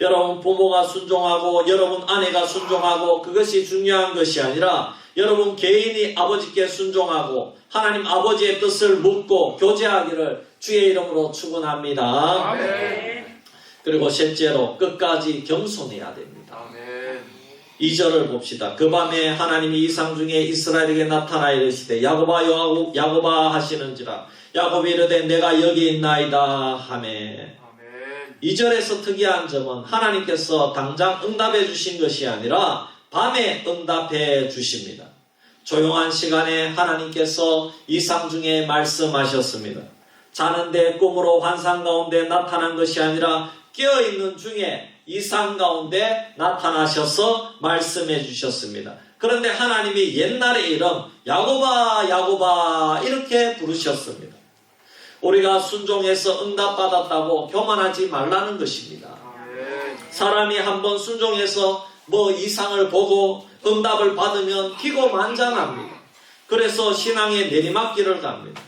[SPEAKER 1] 여러분 부모가 순종하고 여러분 아내가 순종하고 그것이 중요한 것이 아니라 여러분 개인이 아버지께 순종하고 하나님 아버지의 뜻을 묻고 교제하기를 주의 이름으로 축원합니다.
[SPEAKER 6] 아멘.
[SPEAKER 1] 그리고 셋째로 끝까지 겸손해야 됩니다.
[SPEAKER 6] 아멘.
[SPEAKER 1] 2절을 봅시다. 그 밤에 하나님이 이상 중에 이스라엘에게 나타나 이르시되 야곱아 야곱아 하시는지라 야곱이 이르되 내가 여기 있나이다 하매. 2절에서 특이한 점은 하나님께서 당장 응답해 주신 것이 아니라 밤에 응답해 주십니다. 조용한 시간에 하나님께서 이상 중에 말씀하셨습니다. 자는데 꿈으로 환상 가운데 나타난 것이 아니라 깨어있는 중에 이상 가운데 나타나셔서 말씀해 주셨습니다. 그런데 하나님이 옛날의 이름 야곱아 야곱아 이렇게 부르셨습니다. 우리가 순종해서 응답받았다고 교만하지 말라는 것입니다. 사람이 한번 순종해서 이상을 보고 응답을 받으면 기고만장합니다. 그래서 신앙의 내리막길을 갑니다.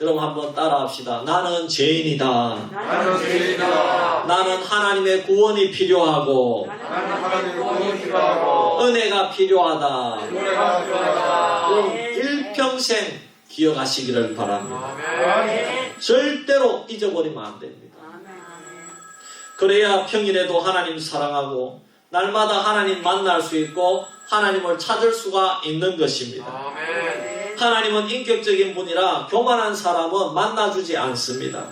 [SPEAKER 1] 여러분 한번 따라합시다. 나는 죄인이다.
[SPEAKER 6] 나는 죄인이다.
[SPEAKER 1] 나는 하나님의 구원이 필요하고
[SPEAKER 6] 나는 하나님의 구원이 필요하고
[SPEAKER 1] 은혜가 필요하다.
[SPEAKER 6] 은혜가 필요하다.
[SPEAKER 1] 여러분 일평생 기억하시기를 바랍니다.
[SPEAKER 6] 아멘.
[SPEAKER 1] 절대로 잊어버리면 안 됩니다. 그래야 평일에도 하나님 사랑하고 날마다 하나님 만날 수 있고 하나님을 찾을 수가 있는 것입니다.
[SPEAKER 6] 아멘.
[SPEAKER 1] 하나님은 인격적인 분이라 교만한 사람은 만나주지 않습니다.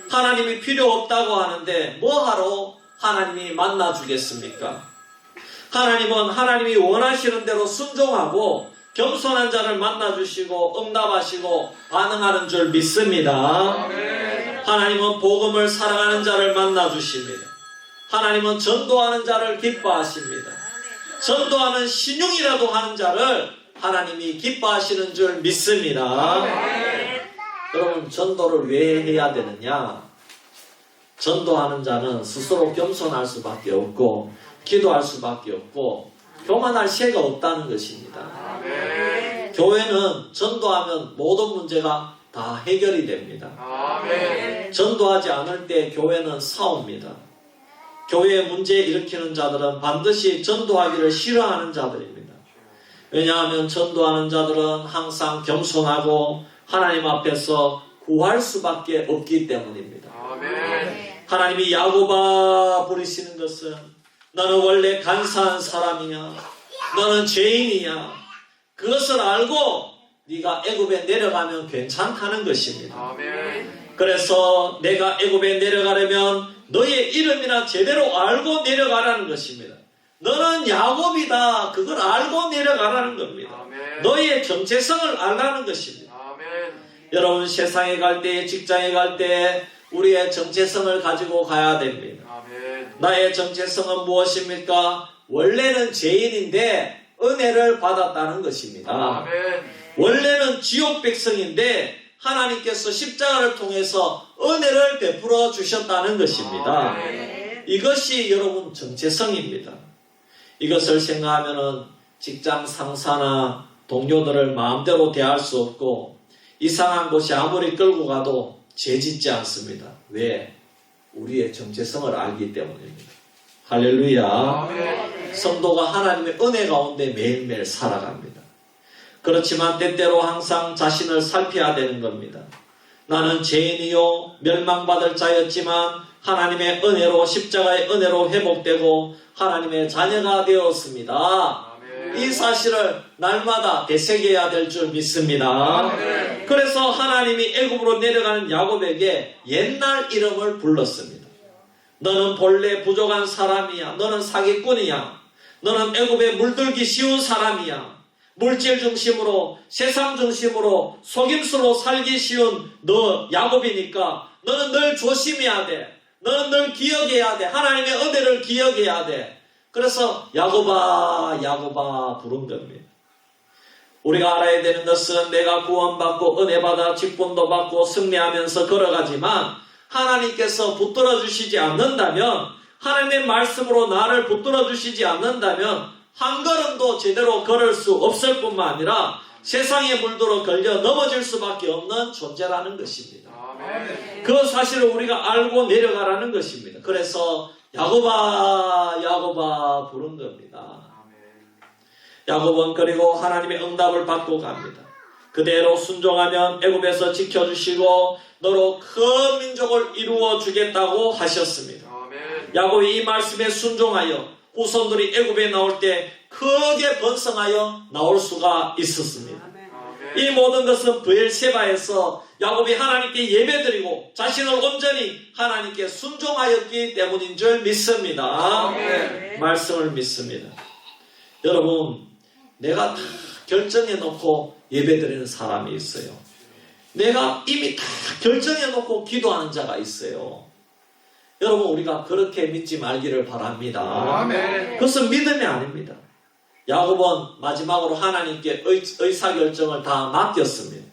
[SPEAKER 1] 하나님이 필요 없다고 하는데 뭐하러 하나님이 만나주겠습니까? 하나님은 하나님이 원하시는 대로 순종하고 겸손한 자를 만나주시고 응답하시고 반응하는 줄 믿습니다. 하나님은 복음을 사랑하는 자를 만나주십니다. 하나님은 전도하는 자를 기뻐하십니다. 전도하는 신용이라도 하는 자를 하나님이 기뻐하시는 줄 믿습니다. 여러분 전도를 왜 해야 되느냐? 전도하는 자는 스스로 겸손할 수밖에 없고 기도할 수밖에 없고 교만할 새가 없다는 것입니다. 교회는 전도하면 모든 문제가 다 해결이 됩니다. 전도하지 않을 때 교회는 싸웁니다. 교회에 문제 일으키는 자들은 반드시 전도하기를 싫어하는 자들입니다. 왜냐하면 전도하는 자들은 항상 겸손하고 하나님 앞에서 구할 수밖에 없기 때문입니다. 하나님이 야곱아 부르시는 것은 너는 원래 간사한 사람이냐? 너는 죄인이냐? 그것을 알고 네가 애굽에 내려가면 괜찮다는 것입니다. 그래서 내가 애굽에 내려가려면 너의 이름이나 제대로 알고 내려가라는 것입니다. 너는 야곱이다. 그걸 알고 내려가라는 겁니다. 너의 정체성을 알라는 것입니다. 여러분 세상에 갈 때, 직장에 갈 때 우리의 정체성을 가지고 가야 됩니다. 나의 정체성은 무엇입니까? 원래는 죄인인데 은혜를 받았다는 것입니다. 원래는 지옥 백성인데 하나님께서 십자가를 통해서 은혜를 베풀어 주셨다는 것입니다. 이것이 여러분 정체성입니다. 이것을 생각하면은 직장 상사나 동료들을 마음대로 대할 수 없고 이상한 곳이 아무리 끌고 가도 죄짓지 않습니다. 왜? 우리의 정체성을 알기 때문입니다. 할렐루야. 성도가 하나님의 은혜 가운데 매일매일 살아갑니다. 그렇지만 때때로 항상 자신을 살펴야 되는 겁니다. 나는 죄인이요 멸망받을 자였지만 하나님의 은혜로 십자가의 은혜로 회복되고 하나님의 자녀가 되었습니다. 이 사실을 날마다 되새겨야 될 줄 믿습니다. 그래서 하나님이 애굽으로 내려가는 야곱에게 옛날 이름을 불렀습니다. 너는 본래 부족한 사람이야. 너는 사기꾼이야. 너는 애굽에 물들기 쉬운 사람이야. 물질 중심으로 세상 중심으로 속임수로 살기 쉬운 너 야곱이니까 너는 늘 조심해야 돼. 너는 늘 기억해야 돼. 하나님의 은혜를 기억해야 돼. 그래서 야곱아 야곱아 부른 겁니다. 우리가 알아야 되는 것은 내가 구원받고 은혜받아 직분도 받고 승리하면서 걸어가지만 하나님께서 붙들어 주시지 않는다면 하나님의 말씀으로 나를 붙들어 주시지 않는다면 한 걸음도 제대로 걸을 수 없을 뿐만 아니라 세상에 물들어 걸려 넘어질 수밖에 없는 존재라는 것입니다. 그 사실을 우리가 알고 내려가라는 것입니다. 그래서 야곱아 야곱아 부른 겁니다. 야곱은 그리고 하나님의 응답을 받고 갑니다. 그대로 순종하면 애굽에서 지켜주시고 너로 큰 민족을 이루어 주겠다고 하셨습니다. 야곱이 이 말씀에 순종하여 후손들이 애굽에 나올 때 크게 번성하여 나올 수가 있었습니다. 이 모든 것은 브엘세바에서 야곱이 하나님께 예배드리고 자신을 온전히 하나님께 순종하였기 때문인 줄 믿습니다. 말씀을 믿습니다. 여러분, 내가 다 결정해 놓고 예배드리는 사람이 있어요. 내가 이미 다 결정해 놓고 기도하는 자가 있어요. 여러분, 우리가 그렇게 믿지 말기를 바랍니다. 그것은 믿음이 아닙니다. 야곱은 마지막으로 하나님께 의사결정을 다 맡겼습니다.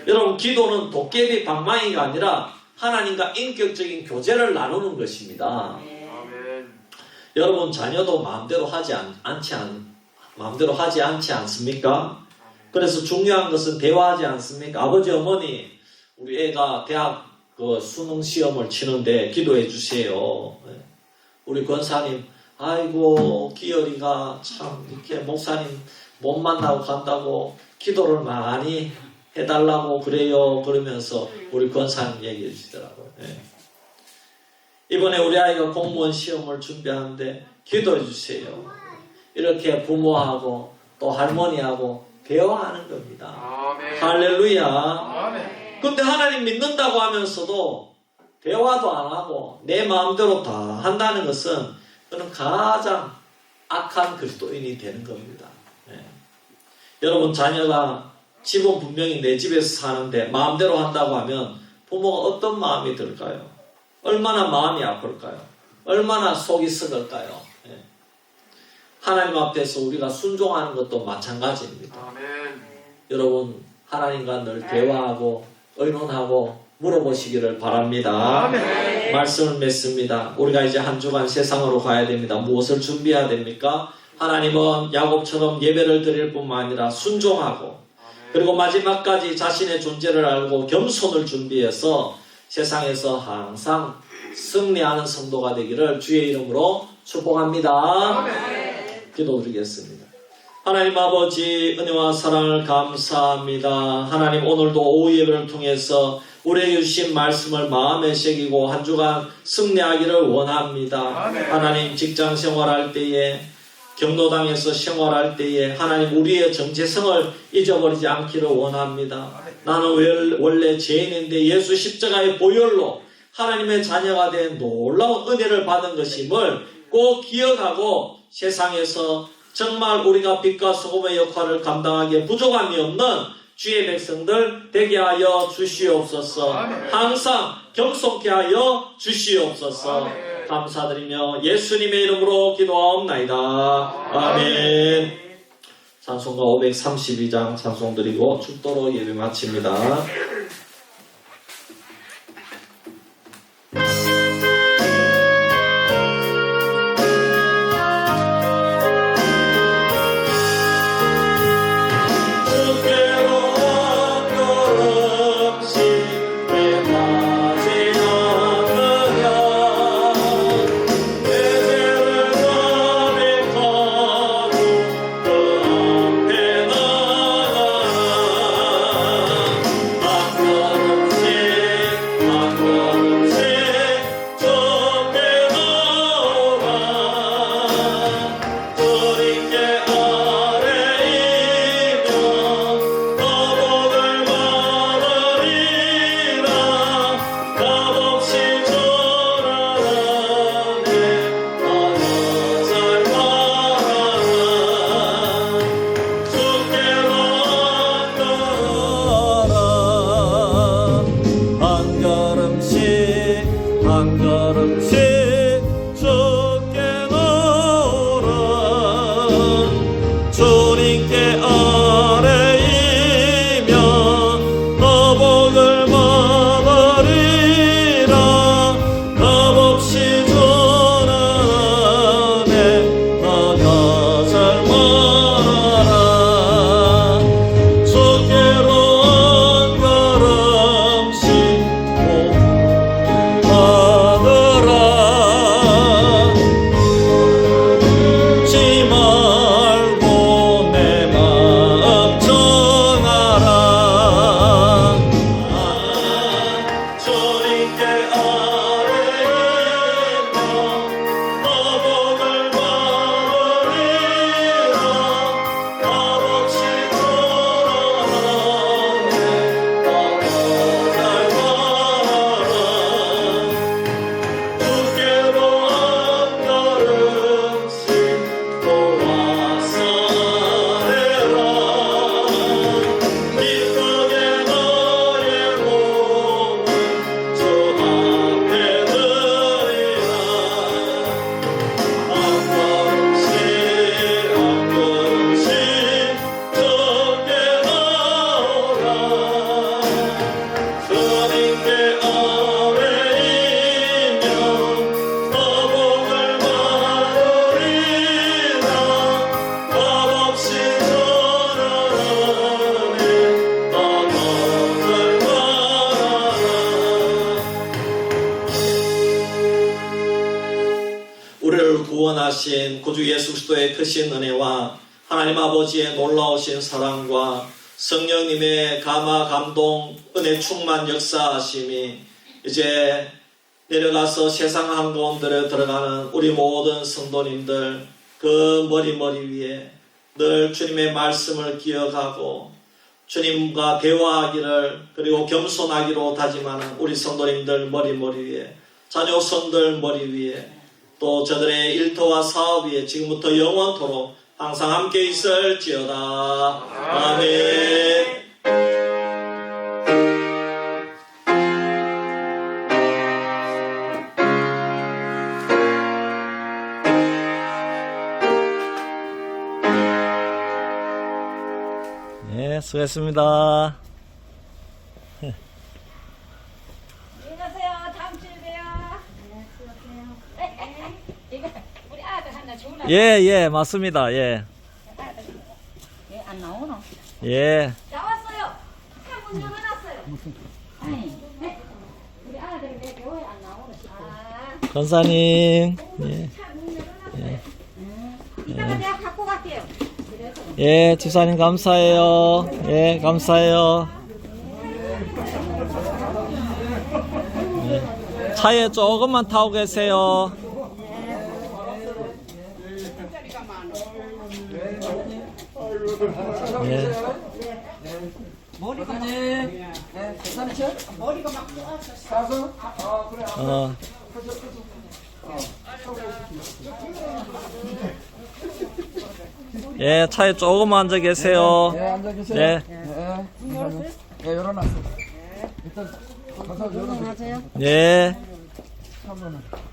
[SPEAKER 1] 여러분, 기도는 도깨비 방망이가 아니라 하나님과 인격적인 교제를 나누는 것입니다. 여러분, 자녀도 마음대로 하지 않지 않습니까? 그래서 중요한 것은 대화하지 않습니까? 아버지, 어머니, 우리 애가 대학 수능 시험을 치는데 기도해 주세요. 우리 권사님, 아이고 기열이가 참 이렇게 목사님 못 만나고 간다고 기도를 많이 해달라고 그래요. 그러면서 우리 권사님 얘기해 주시더라고요. 이번에 우리 아이가 공무원 시험을 준비하는데 기도해 주세요. 이렇게 부모하고 또 할머니하고 대화하는 겁니다. 할렐루야. 근데 하나님 믿는다고 하면서도 대화도 안 하고 내 마음대로 다 한다는 것은 그는 가장 악한 그리스도인이 되는 겁니다. 여러분, 자녀가 집은 분명히 내 집에서 사는데 마음대로 한다고 하면 부모가 어떤 마음이 들까요? 얼마나 마음이 아플까요? 얼마나 속이 썩을까요? 하나님 앞에서 우리가 순종하는 것도 마찬가지입니다. 여러분, 하나님과 늘 대화하고 의논하고 물어보시기를 바랍니다. 말씀을 맺습니다. 우리가 이제 한 주간 세상으로 가야 됩니다. 무엇을 준비해야 됩니까? 하나님은 야곱처럼 예배를 드릴 뿐만 아니라 순종하고 그리고 마지막까지 자신의 존재를 알고 겸손을 준비해서 세상에서 항상 승리하는 성도가 되기를 주의 이름으로 축복합니다. 기도드리겠습니다. 하나님 아버지, 은혜와 사랑을 감사합니다. 하나님, 오늘도 오후 예배를 통해서 우리에게 주신 말씀을 마음에 새기고 한 주간 승리하기를 원합니다. 하나님, 직장 생활할 때에 경로당에서 생활할 때에 하나님, 우리의 정체성을 잊어버리지 않기를 원합니다. 나는 원래 죄인인데 예수 십자가의 보혈로 하나님의 자녀가 된 놀라운 은혜를 받은 것임을 꼭 기억하고 세상에서 정말 우리가 빛과 소금의 역할을 감당하기에 부족함이 없는 주의 백성들 되게 하여 주시옵소서. 항상 겸손케 하여 주시옵소서. 감사드리며 예수님의 이름으로 기도하옵나이다. 아멘. 찬송가 532장 찬송 드리고 축도로 예배 마칩니다. 한 걸음씩 주께 놓으라. 주님께 아뢰이며 너복을 받으리라. 값없이 전하네 나가잘 말하라. 주께로 한 걸음씩 받으라. 지 말고 내 마음 정하라. 주님께 아뢰이며 너복을 받으리라. 값없이 전하네 나가잘 말하라. 주께로 한 걸음씩 돌아서 해라. 기쁘게 너의 몸을 주 앞에 드리라. 한 걸음씩 한 걸음씩 주께 나오라. 주님께 아뢰이며 너복을 받으리라. 값없이 전하네 나가잘 말하라. 우리를 구원하신 구주 예수 그리스도의 크신 은혜와 하나님 아버지의 놀라우신 사랑과 성령님의 감화 감동 은혜 충만 역사하심이 이제 내려가서 세상 한가운데로 들어가는 우리 모든 성도님들 그 머리 위에 늘 주님의 말씀을 기억하고 주님과 대화하기를 그리고 겸손하기로 다짐하는 우리 성도님들 머리 위에 자녀손들 머리 위에 또 저들의 일터와 사업 위에 지금부터 영원토록 항상 함께 있을지어다. 아멘. 네, 수고했습니다.
[SPEAKER 3] 안녕하세요. 다음 주에 봬요. 이거 우리 아들 하나 주나.
[SPEAKER 1] 예, 맞습니다. 예.
[SPEAKER 4] 안 나오노?
[SPEAKER 1] 예.
[SPEAKER 3] 나왔어요. 문 열어놨어요.
[SPEAKER 4] 아니,
[SPEAKER 3] 우리 아들 내 교회 안 나오는. 아,
[SPEAKER 1] 권사님. 예.
[SPEAKER 3] 문 열어놨어요. 이따가 내가 갖고 갈게요.
[SPEAKER 1] 예, 집사님 감사해요. 예, 감사해요. 예. 차에 조금만 타고 계세요. 예. 예, 차에 조금만 앉아 계세요.
[SPEAKER 5] 네, 앉아 계세요.
[SPEAKER 1] 예.
[SPEAKER 5] 네, 열어놨어요. 일단 가서 열어놓으세요.
[SPEAKER 1] 예.
[SPEAKER 5] 한번은.